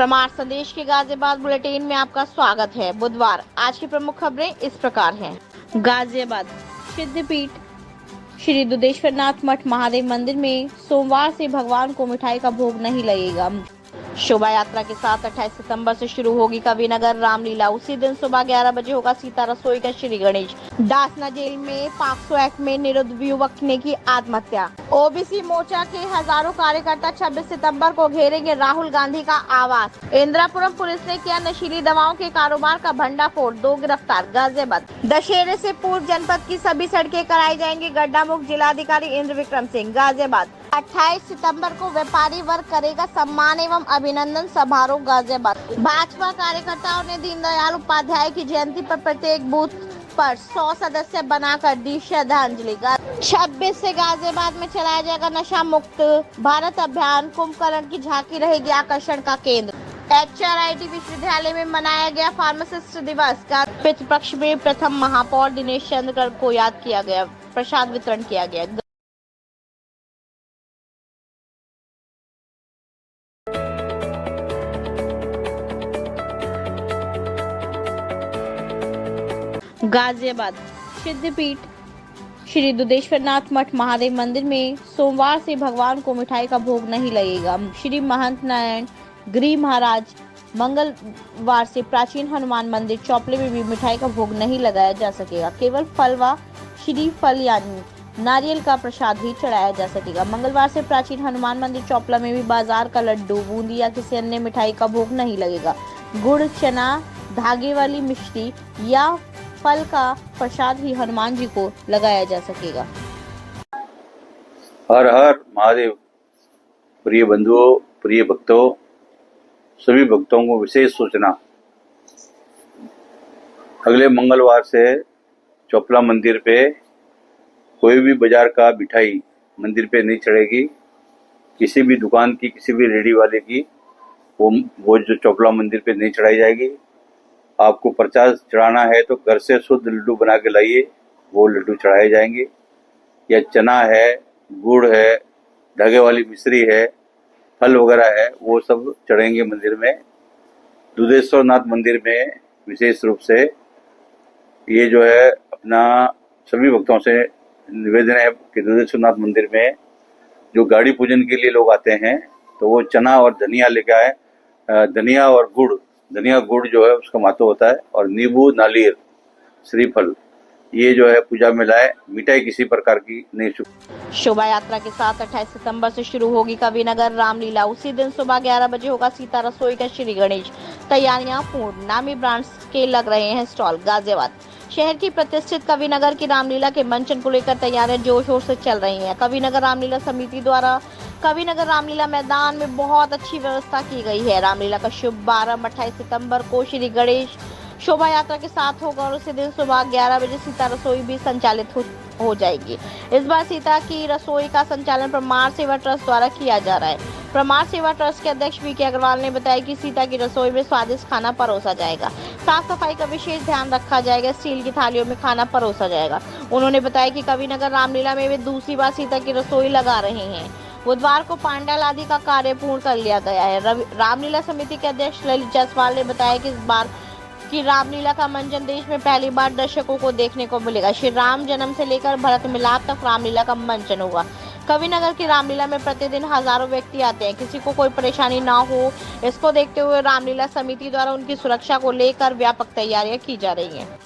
प्रमाण संदेश के गाजियाबाद बुलेटिन में आपका स्वागत है। बुधवार आज की प्रमुख खबरें इस प्रकार हैं। गाजियाबाद सिद्धपीठ श्री दुधेश्वर नाथ मठ महादेव मंदिर में सोमवार से भगवान को मिठाई का भोग नहीं लगेगा। शोभा यात्रा के साथ 28 सितंबर से शुरू होगी कविनगर रामलीला। उसी दिन सुबह 11 बजे होगा सीता रसोई का श्री गणेश। दासना जेल में पॉक्सो एक्ट में निरुद्ध युवक ने की आत्महत्या। ओबीसी मोर्चा के हजारों कार्यकर्ता 26 सितंबर को घेरेंगे राहुल गांधी का आवास। इंद्रापुरम पुलिस ने किया नशीली दवाओं के कारोबार का भंडाफोड़, 2 गिरफ्तार। गाजियाबाद दशहरे से पूर्व जनपद की सभी सड़कें कराई जाएंगी गड्ढा मुक्त, जिलाधिकारी इंद्र विक्रम सिंह। गाजियाबाद 28 सितंबर को व्यापारी वर्ग करेगा सम्मान एवं अभिनंदन समारोह। गाजियाबाद भाजपा कार्यकर्ताओं ने दीनदयाल उपाध्याय की जयंती पर प्रत्येक बूथ पर 100 सदस्य बनाकर दी श्रद्धांजलि। 26 से गाजियाबाद में चलाया जाएगा नशा मुक्त भारत अभियान। कुंभकर्ण की झांकी रहेगी आकर्षण का केंद्र। HRIT विश्वविद्यालय में मनाया गया फार्मासिस्ट दिवस का पितृपक्ष में प्रथम महापौर दिनेश चंद्र को याद किया गया, प्रसाद वितरण किया गया। गाजियाबाद सिद्धपीठ श्री दुधेश्वर नाथ मठ महादेव मंदिर में सोमवार से भगवान को मिठाई का भोग नहीं लगेगा। श्री महंत नारायण गिरी महाराज मंगलवार से प्राचीन हनुमान मंदिर चौपले में भी मिठाई का भोग नहीं लगाया जा सकेगा। केवल फल व श्रीफल यानी नारियल का प्रसाद ही चढ़ाया जा सकेगा। मंगलवार से प्राचीन हनुमान मंदिर चौपला में भी बाजार का लड्डू, बूंदी या किसी अन्य मिठाई का भोग नहीं लगेगा। गुड़, चना, धागे वाली मिश्री या फल का प्रसाद ही हनुमान जी को लगाया जा सकेगा। हर हर महादेव। प्रिय बंधुओं, प्रिय भक्तों, सभी भक्तों को विशेष सूचना। अगले मंगलवार से चौपला मंदिर पे कोई भी बाजार का मिठाई मंदिर पे नहीं चढ़ेगी। किसी भी दुकान की, किसी भी रेडी वाले की वो जो चौपला मंदिर पे नहीं चढ़ाई जाएगी। आपको प्रसाद चढ़ाना है तो घर से शुद्ध लड्डू बना के लाइए, वो लड्डू चढ़ाए जाएंगे। या चना है, गुड़ है, धागे वाली मिश्री है, फल वगैरह है, वो सब चढ़ेंगे मंदिर में। दुधेश्वर नाथ मंदिर में विशेष रूप से ये जो है अपना सभी भक्तों से निवेदन है कि दुधेश्वर नाथ मंदिर में जो गाड़ी पूजन के लिए लोग आते हैं तो वो चना और धनिया लेके आए। धनिया और गुड़, धनिया गुड़ जो है उसका महत्व होता है, और नींबू, नारियल, श्रीफल ये जो है पूजा में लाए। मिठाई किसी प्रकार की नहीं। शोभा यात्रा के साथ 28 सितंबर से शुरू होगी कविनगर रामलीला। उसी दिन सुबह 11 बजे होगा सीता रसोई का श्री गणेश। तैयारियां पूर्ण, नामी ब्रांड्स के लग रहे हैं स्टॉल। गाजियाबाद शहर की प्रतिष्ठित कविनगर की रामलीला के मंचन को लेकर तैयारियां जोर शोर से चल रही हैं। कविनगर रामलीला समिति द्वारा कविनगर रामलीला मैदान में बहुत अच्छी व्यवस्था की गई है। रामलीला का शुभारंभ 28 सितंबर को श्री गणेश शोभा यात्रा के साथ होगा और उसी दिन सुबह 11 बजे सीता रसोई भी संचालित हो जाएगी। इस बार सीता की रसोई का संचालन प्रमाण सेवा ट्रस्ट द्वारा किया जा रहा है। प्रमाण सेवा ट्रस्ट के अध्यक्ष VK अग्रवाल ने बताया कि सीता की रसोई में स्वादिष्ट खाना परोसा जाएगा। साफ सफाई का विशेष ध्यान रखा जाएगा। स्टील की थालियों में खाना परोसा जाएगा। उन्होंने बताया कि कविनगर रामलीला में वे दूसरी बार सीता की रसोई लगा रहे हैं। बुधवार को पांडाल आदि का कार्य पूर्ण कर लिया गया है। रामलीला समिति के अध्यक्ष ललित जायसवाल ने बताया कि इस बार की रामलीला का मंचन देश में पहली बार दर्शकों को देखने को मिलेगा। श्री राम जन्म से लेकर भरत मिलाप तक रामलीला का मंचन होगा। कविनगर की रामलीला में प्रतिदिन हजारों व्यक्ति आते हैं। किसी को कोई परेशानी ना हो, इसको देखते हुए रामलीला समिति द्वारा उनकी सुरक्षा को लेकर व्यापक तैयारियां की जा रही हैं।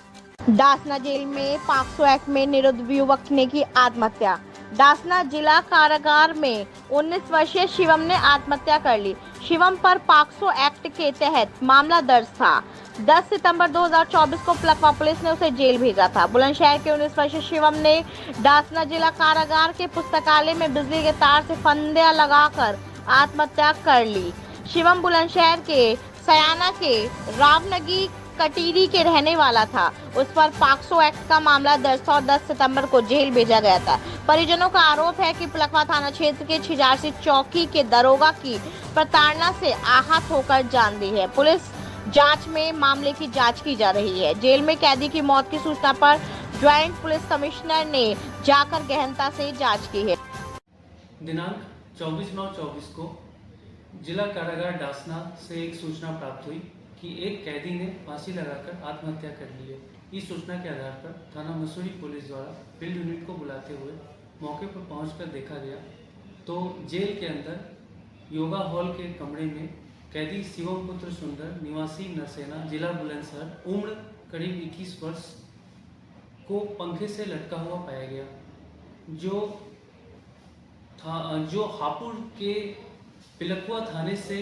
दासना जेल में पॉक्सो एक्ट में निरुद्ध युवक ने की आत्महत्या। दासना जिला कारागार में 19 वर्षीय शिवम ने आत्महत्या कर ली। शिवम पर पॉक्सो एक्ट के तहत मामला दर्ज था। 10 सितंबर 2024 को प्लकवा पुलिस ने उसे जेल भेजा था। बुलंदशहर के 19 वर्षीय शिवम ने दासना जिला कारागार के पुस्तकालय में बिजली के तार से फंदे लगाकर आत्महत्या कर ली। शिवम बुलंदशहर के सयाना के रावनगी कटीरी के रहने वाला था। उस पर पॉक्सो एक्ट का मामला दर्ज था और 10 सितंबर को जेल भेजा गया था। परिजनों का आरोप है कि प्लकवा थाना क्षेत्र के छिजारसी चौकी के दरोगा की प्रताड़ना से आहत होकर जान दी है। पुलिस जांच में मामले की जांच की जा रही है। जेल में कैदी की मौत की सूचना पर ज्वाइंट पुलिस कमिश्नर ने जाकर गहनता से जांच की है। दिनांक 24/9/24 को जिला कारागार डासना से एक सूचना प्राप्त हुई कि एक कैदी ने फांसी लगाकर आत्महत्या कर ली है। इस सूचना के आधार पर थाना मसूरी पुलिस द्वारा फील्ड यूनिट को बुलाते हुए मौके पर पहुंचकर देखा गया तो जेल के अंदर योगा हॉल के कमरे में कैदी शिवम पुत्र सुंदर निवासी नरसेना जिला बुलंदशहर उम्र करीब 21 वर्ष को पंखे से लटका हुआ पाया गया, जो हापुड़ के पिलकुआ थाने से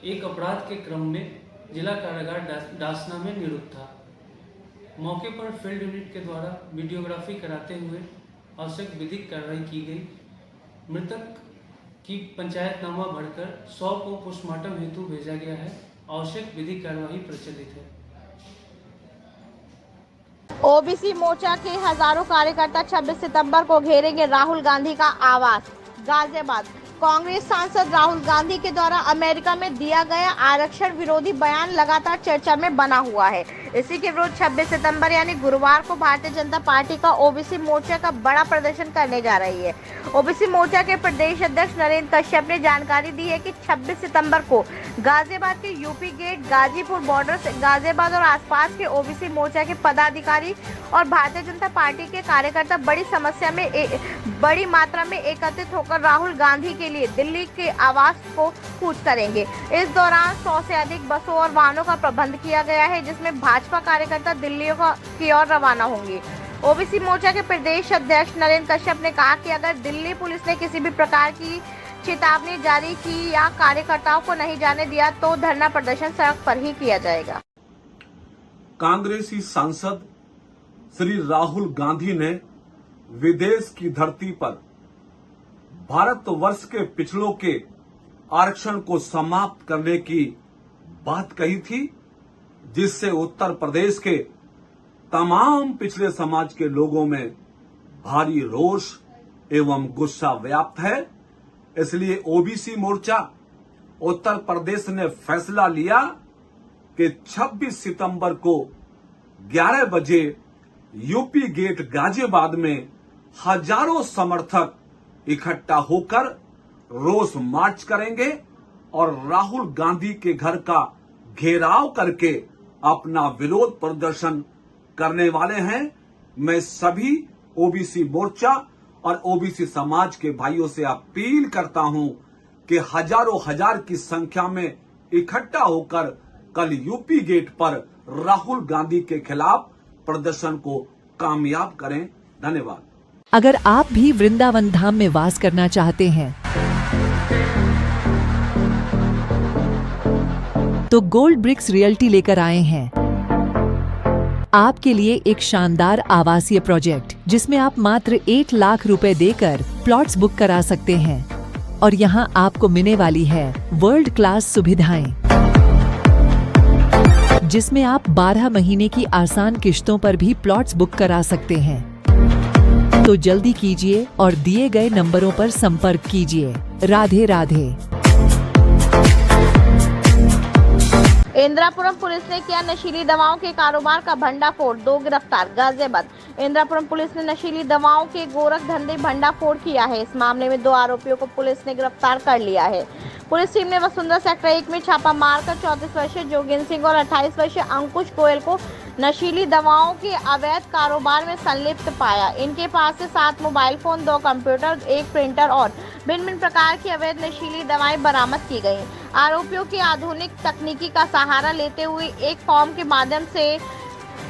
एक अपराध के क्रम में जिला कारागार डासना में निरुद्ध था। मौके पर फील्ड यूनिट के द्वारा वीडियोग्राफी कराते हुए आवश्यक विधिक कार्रवाई की गई। मृतक की पंचायतनामा भरकर 100 को पोस्टमार्टम हेतु भेजा गया है। आवश्यक विधिक कार्यवाही प्रचलित है। ओबीसी मोर्चा के हजारों कार्यकर्ता 26 सितंबर को घेरेंगे राहुल गांधी का आवास। गाजियाबाद कांग्रेस सांसद राहुल गांधी के द्वारा अमेरिका में दिया गया आरक्षण विरोधी बयान लगातार चर्चा में बना हुआ है। इसी के विरुद्ध 26 सितंबर यानी गुरुवार को भारतीय जनता पार्टी का ओबीसी मोर्चा का बड़ा प्रदर्शन करने जा रही है। ओबीसी मोर्चा के प्रदेश अध्यक्ष नरेंद्र कश्यप ने जानकारी दी है कि 26 सितंबर को गाजियाबाद के यूपी गेट, गाजीपुर बॉर्डर से गाजियाबाद और आसपास के ओबीसी मोर्चा के पदाधिकारी और भारतीय जनता पार्टी के कार्यकर्ता बड़ी मात्रा में एकत्रित होकर राहुल गांधी के लिए दिल्ली के आवास को कूच करेंगे। इस दौरान 100 से अधिक बसों और वाहनों का प्रबंध किया गया है, जिसमें भाजपा कार्यकर्ता दिल्ली की ओर रवाना होंगे। ओबीसी मोर्चा के प्रदेश अध्यक्ष नरेंद्र कश्यप ने कहा कि अगर दिल्ली पुलिस ने किसी भी प्रकार की चेतावनी जारी की या कार्यकर्ताओं को नहीं जाने दिया तो धरना प्रदर्शन सड़क पर ही किया जाएगा। कांग्रेसी सांसद श्री राहुल गांधी ने विदेश की धरती पर भारतवर्ष के पिछड़ों के आरक्षण को समाप्त करने की बात कही थी, जिससे उत्तर प्रदेश के तमाम पिछड़े समाज के लोगों में भारी रोष एवं गुस्सा व्याप्त है। इसलिए ओबीसी मोर्चा उत्तर प्रदेश ने फैसला लिया कि 26 सितंबर को 11 बजे यूपी गेट गाजियाबाद में हजारों समर्थक इकट्ठा होकर रोष मार्च करेंगे और राहुल गांधी के घर का घेराव करके अपना विरोध प्रदर्शन करने वाले हैं। मैं सभी ओबीसी मोर्चा और ओबीसी समाज के भाइयों से अपील करता हूं कि हजारों हजार की संख्या में इकट्ठा होकर कल यूपी गेट पर राहुल गांधी के खिलाफ प्रदर्शन को कामयाब करें। धन्यवाद। अगर आप भी वृंदावन धाम में वास करना चाहते हैं तो गोल्ड ब्रिक्स रियल्टी लेकर आए हैं आपके लिए एक शानदार आवासीय प्रोजेक्ट, जिसमें आप मात्र 1 लाख रुपए देकर प्लॉट्स बुक करा सकते हैं और यहां आपको मिलने वाली है वर्ल्ड क्लास सुविधाएं, जिसमें आप 12 महीने की आसान किश्तों पर भी प्लॉट्स बुक करा सकते हैं। तो जल्दी कीजिए और दिए गए नंबरों पर संपर्क कीजिए। राधे राधे। इंद्रापुरम पुलिस ने किया नशीली दवाओं के कारोबार का भंडाफोड़, 2 गिरफ्तार। गाजियाबाद इंद्रापुरम पुलिस ने नशीली दवाओं के गोरख धंधे भंडाफोड़ किया है। इस मामले में 2 आरोपियों को पुलिस ने गिरफ्तार कर लिया है। पुलिस टीम ने वसुंधरा सेक्टर 1 में छापा मारकर 34 वर्षीय जोगिंदर सिंह और 28 वर्षीय अंकुश गोयल को नशीली दवाओं के अवैध कारोबार में संलिप्त पाया। इनके पास से 7 मोबाइल फोन, 2 कंप्यूटर, 1 प्रिंटर और भिन्न प्रकार की अवैध नशीली दवाएं बरामद की गई। आरोपियों की आधुनिक तकनीकी का सहारा लेते हुए एक फॉर्म के माध्यम से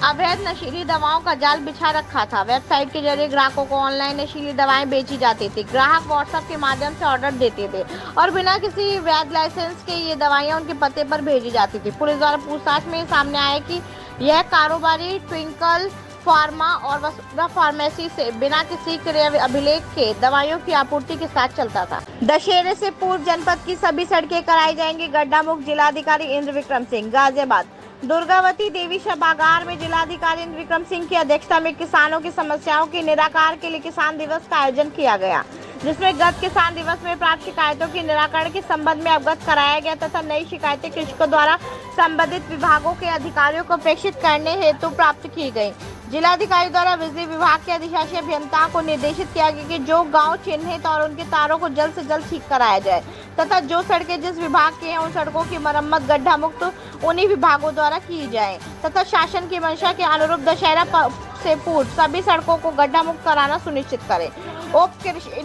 अवैध नशीली दवाओं का जाल बिछा रखा था। वेबसाइट के जरिए ग्राहकों को ऑनलाइन नशीली दवाएं बेची जाती थी। ग्राहक व्हाट्सएप के माध्यम से ऑर्डर देते थे और बिना किसी वैध लाइसेंस के ये दवाइयां उनके पते पर भेजी जाती थी। पुलिस द्वारा पूछताछ में सामने आया कि यह कारोबारी ट्विंकल फार्मा और वसुंधरा फार्मेसी से बिना किसी क्रय अभिलेख के दवाइयों की आपूर्ति के साथ चलता था। दशहरे से पूर्व जनपद की सभी सड़कें कराई जाएंगी, गड्ढा मुक्त जिलाधिकारी इंद्र विक्रम सिंह। गाजियाबाद दुर्गावती देवी सभागार में जिलाधिकारी इंद्र विक्रम सिंह की अध्यक्षता में किसानों की समस्याओं के निराकरण के लिए किसान दिवस का आयोजन किया गया, जिसमें गत किसान दिवस में प्राप्त शिकायतों के निराकरण के संबंध में अवगत कराया गया तथा नई शिकायतें कृषकों द्वारा संबंधित विभागों के अधिकारियों को प्रेषित करने हेतु प्राप्त की गई। जिलाधिकारी द्वारा बिजली विभाग के अधिशासी अभियंता को निर्देशित किया गया कि जो गांव चिन्हित और उनके तारों को जल्द से जल्द ठीक कराया जाए तथा जो सड़कें जिस विभाग की हैं उन सड़कों की मरम्मत गड्ढा मुक्त उन्हीं विभागों द्वारा की जाए तथा शासन की मंशा के अनुरूप दशहरा से पूर्व सभी सड़कों को गड्ढा मुक्त कराना सुनिश्चित करें। उप कृषि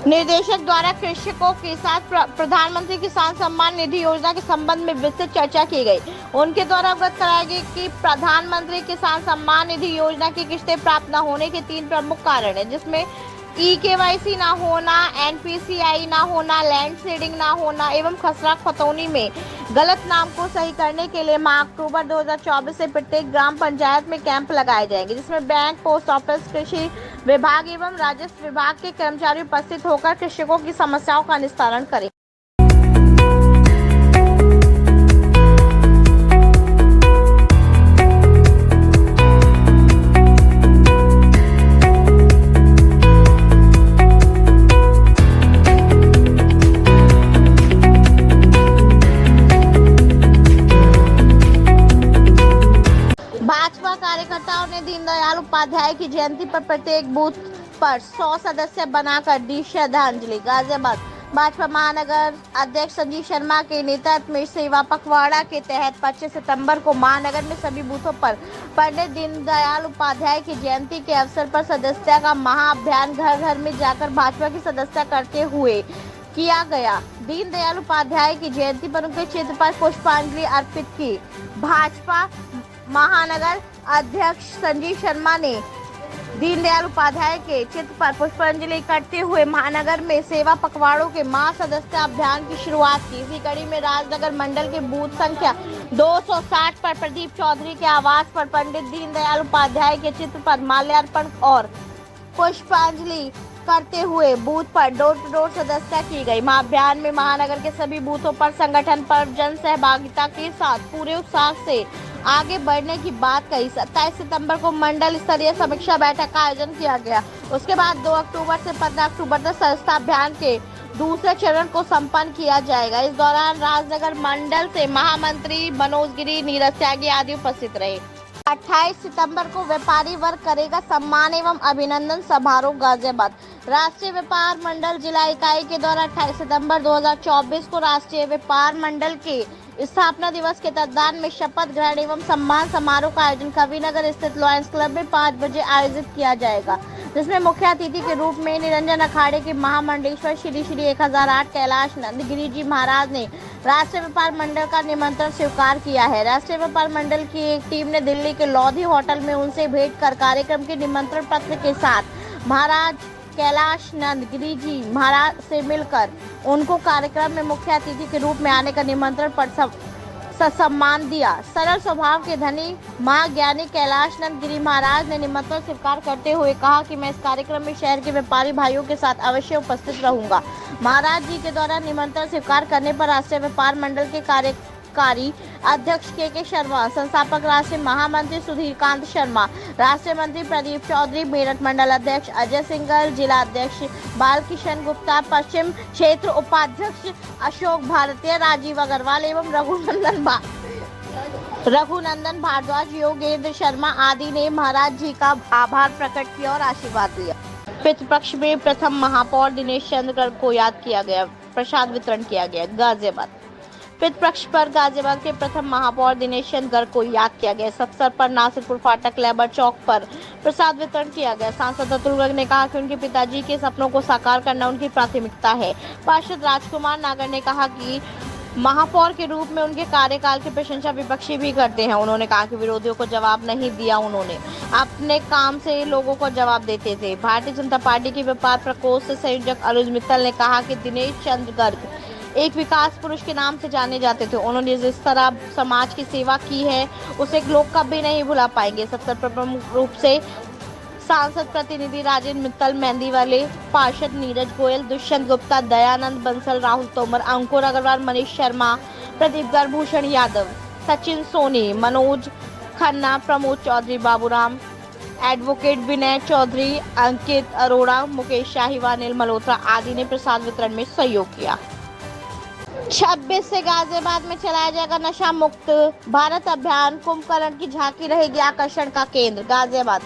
निदेशक द्वारा कृषकों के साथ प्रधानमंत्री किसान सम्मान निधि योजना के संबंध में विस्तृत चर्चा की गई। उनके द्वारा अवगत कराया गया कि प्रधानमंत्री किसान सम्मान निधि योजना की किस्तें प्राप्त न होने के 3 प्रमुख कारण हैं, जिसमें EKYC ना होना, NPCI ना होना, लैंड सीडिंग ना होना एवं खसरा खतौनी में गलत नाम को सही करने के लिए माह अक्टूबर 2024 से प्रत्येक ग्राम पंचायत में कैंप लगाए जाएंगे, जिसमें बैंक, पोस्ट ऑफिस, कृषि विभाग एवं राजस्व विभाग के कर्मचारी उपस्थित होकर कृषकों की समस्याओं का निस्तारण करें। भाजपा कार्यकर्ताओं ने दीनदयाल उपाध्याय की जयंती पर प्रत्येक बूथ पर 100 सदस्य बनाकर दी श्रद्धांजलि। गाजियाबाद भाजपा महानगर अध्यक्ष संजीव शर्मा के नेतृत्व में सेवा पखवाड़ा के तहत 25 सितंबर को महानगर में सभी बूथों पर पंडित दीनदयाल उपाध्याय की जयंती के अवसर पर सदस्यता का महाअभियान घर घर में जाकर भाजपा की सदस्यता करते हुए किया गया। दीनदयाल उपाध्याय की जयंती पर उनके चित्र पर पुष्पांजलि अर्पित की। भाजपा महानगर अध्यक्ष संजीव शर्मा ने दीनदयाल उपाध्याय के चित्र पर पुष्पांजलि करते हुए महानगर में सेवा पखवाड़ों के माह सदस्यता अभियान की शुरुआत की। इसी कड़ी में राजनगर मंडल के बूथ संख्या 260 पर प्रदीप चौधरी के आवास पर पंडित दीनदयाल उपाध्याय के चित्र पर माल्यार्पण और पुष्पांजलि करते हुए बूथ पर डोर टू डोर सदस्यता की गई। महाअभियान में महानगर के सभी बूथों पर संगठन पर जन सहभागिता के साथ पूरे उत्साह से आगे बढ़ने की बात कही। 27 सितंबर को मंडल स्तरीय समीक्षा बैठक का आयोजन किया गया। उसके बाद 2 अक्टूबर से 15 अक्टूबर तक सदस्यता अभियान के दूसरे चरण को संपन्न किया जाएगा। इस दौरान राजनगर मंडल से महामंत्री मनोज गिरी, नीरज त्यागी आदि उपस्थित रहे। 28 सितंबर को व्यापारी वर्ग करेगा सम्मान एवं अभिनंदन समारोह। गाजियाबाद राष्ट्रीय व्यापार मंडल जिला इकाई के द्वारा 28 सितंबर 2024 को राष्ट्रीय व्यापार मंडल के स्थापना दिवस के तर्कदान में शपथ ग्रहण एवं सम्मान समारोह का आयोजन कविनगर स्थित लॉयंस क्लब में 5 बजे आयोजित किया जाएगा, जिसमें मुख्य अतिथि के रूप में निरंजन अखाड़े के महामंडलेश्वर श्री 1008 कैलाश नंद गिरी जी महाराज ने राष्ट्रीय व्यापार मंडल का निमंत्रण स्वीकार किया है। राष्ट्रीय व्यापार मंडल की एक टीम ने दिल्ली के लोधी होटल में उनसे भेंट कर कार्यक्रम के निमंत्रण पत्र के साथ महाराज कैलाश नंद गिरी जी महाराज से मिलकर उनको कार्यक्रम में मुख्य अतिथि के रूप में आने का निमंत्रण पत्र सम्मान दिया। सरल स्वभाव के धनी महाज्ञानी कैलाश नंद गिरी महाराज ने निमंत्रण स्वीकार करते हुए कहा कि मैं इस कार्यक्रम में शहर के व्यापारी भाइयों के साथ अवश्य उपस्थित रहूंगा। महाराज जी के द्वारा निमंत्रण स्वीकार करने पर राष्ट्रीय व्यापार मंडल के कार्यकारी अध्यक्ष के शर्मा, संस्थापक राष्ट्रीय महामंत्री सुधीर कांत शर्मा, राष्ट्रीय मंत्री प्रदीप चौधरी, मेरठ मंडल अध्यक्ष अजय सिंघल, जिला अध्यक्ष बालकिशन गुप्ता, पश्चिम क्षेत्र उपाध्यक्ष अशोक भारतीय, राजीव अग्रवाल एवं रघुनंदन भारद्वाज, योगेंद्र शर्मा आदि ने महाराज जी का आभार प्रकट किया और आशीर्वाद दिया। पितृपक्ष में प्रथम महापौर दिनेश चंद्र को याद किया गया, प्रसाद वितरण किया गया। गाजियाबाद पितृपक्ष पर गाजियाबाद के प्रथम महापौर दिनेश चंद्र को याद किया गया। इस अवसर पर नासिरपुर फाटक लेबर चौक पर प्रसाद वितरण किया गया। सांसद अतुल गर्ग ने कहा कि उनके पिताजी के सपनों को साकार करना उनकी प्राथमिकता है। पार्षद राजकुमार नागर ने कहा कि महापौर के रूप में उनके कार्यकाल की प्रशंसा विपक्षी भी करते हैं। उन्होंने कहा कि विरोधियों को जवाब नहीं दिया, उन्होंने अपने काम से लोगों को जवाब देते थे। भारतीय जनता पार्टी के व्यापार प्रकोष्ठ संयोजक अनुज मित्तल ने कहा कि दिनेश चंद्र गर्ग एक विकास पुरुष के नाम से जाने जाते थे। उन्होंने जिस तरह समाज की सेवा की है उसे लोग कभी नहीं भुला पाएंगे। इस अवसर पर प्रमुख रूप से सांसद प्रतिनिधि राजेंद्र मित्तल, मेहंदी वाले, पार्षद नीरज गोयल, दुष्यंत गुप्ता, दयानंद बंसल, राहुल तोमर, अंकुर अग्रवाल, मनीष शर्मा, प्रदीप गर्ग, भूषण यादव, सचिन सोनी, मनोज खन्ना, प्रमोद चौधरी, बाबूराम, एडवोकेट विनय चौधरी, अंकित अरोड़ा, मुकेश शाहीवाल, अनिल मल्होत्रा आदि ने प्रसाद वितरण में सहयोग किया। 26 से गाजियाबाद में चलाया जाएगा नशा मुक्त भारत अभियान। कुंभकर्ण की झांकी रहेगी आकर्षण का केंद्र। गाजियाबाद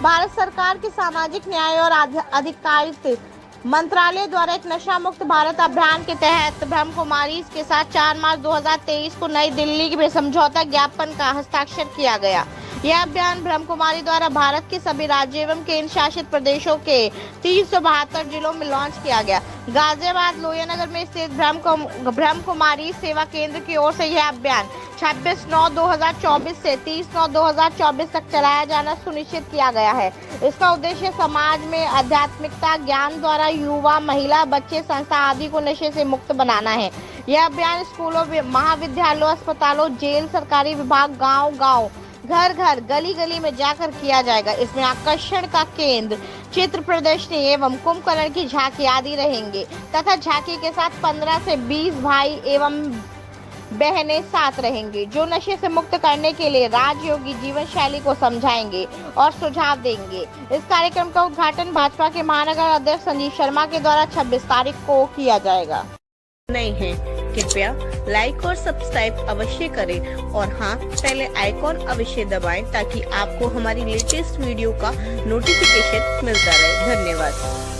भारत सरकार के सामाजिक न्याय और अधिकारिता मंत्रालय द्वारा एक नशा मुक्त भारत अभियान के तहत ब्रह्म कुमारी के साथ 4 मार्च 2023 को नई दिल्ली में समझौता ज्ञापन का हस्ताक्षर किया गया। यह अभियान ब्रह्म कुमारी द्वारा भारत के सभी राज्यों एवं केंद्र शासित प्रदेशों के 372 जिलों में लॉन्च किया गया। गाजियाबाद लोहियानगर में स्थित ब्रह्म कुमारी सेवा केंद्र की ओर से यह अभियान 26/9/2024 से 30/9/2024 तक चलाया जाना सुनिश्चित किया गया है। इसका उद्देश्य समाज में आध्यात्मिकता ज्ञान द्वारा युवा, महिला, बच्चे, संस्था आदि को नशे से मुक्त बनाना है। यह अभियान स्कूलों, महाविद्यालयों, अस्पतालों, जेल, सरकारी विभाग, गांव-गांव, घर-घर, गली-गली में जाकर किया जाएगा। इसमें आकर्षण का केंद्र, चित्र प्रदर्शनी एवं कुंभकर्ण की झांकी आदि रहेंगे तथा झांकी के साथ 15 से 20 भाई एवं बहनें साथ रहेंगे, जो नशे से मुक्त करने के लिए राजयोगी जीवन शैली को समझाएंगे और सुझाव देंगे। इस कार्यक्रम का उद्घाटन भाजपा के महानगर अध्यक्ष संजीव शर्मा के द्वारा 26 तारीख को किया जाएगा। नहीं है कृपया लाइक और सब्सक्राइब अवश्य करें और हाँ, पहले आइकॉन अवश्य दबाएं ताकि आपको हमारी लेटेस्ट वीडियो का नोटिफिकेशन मिलता रहे। धन्यवाद।